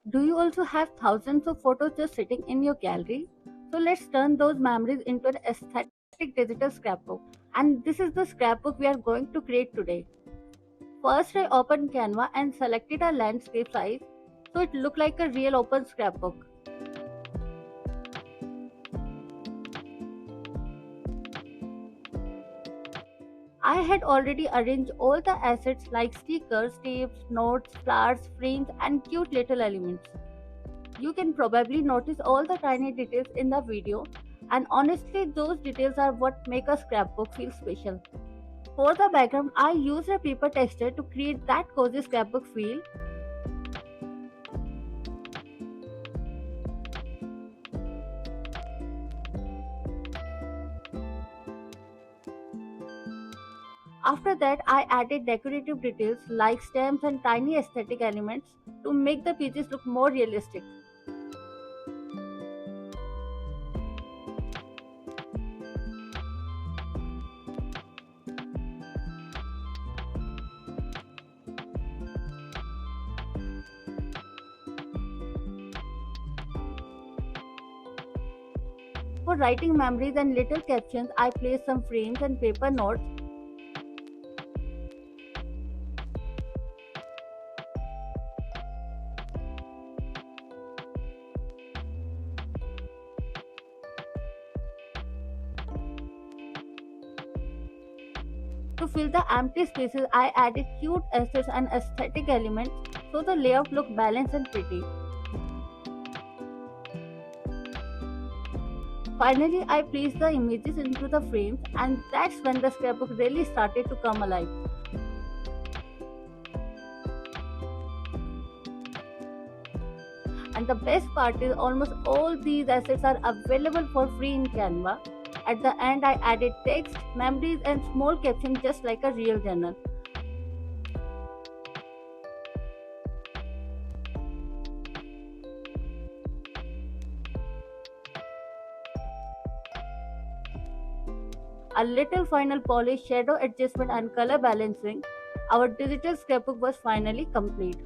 Do you also have thousands of photos just sitting in your gallery? So let's turn those memories into an aesthetic digital scrapbook. And this is the scrapbook we are going to create today. First, I opened Canva and selected a landscape size so it looked like a real open scrapbook. I had already arranged all the assets like stickers, tapes, notes, flowers, frames, and cute little elements. You can probably notice all the tiny details in the video, and honestly, those details are what make a scrapbook feel special. For the background, I used a paper texture to create that cozy scrapbook feel. After that, I added decorative details like stamps and tiny aesthetic elements to make the pages look more realistic. For writing memories and little captions, I placed some frames and paper notes. To fill the empty spaces, I added cute assets and aesthetic elements so the layout looked balanced and pretty. Finally, I placed the images into the frames, and that's when the scrapbook really started to come alive. And the best part is almost all these assets are available for free in Canva. At the end, I added text, memories, and small captions just like a real journal. A little final polish, shadow adjustment, and color balancing, our digital scrapbook was finally complete.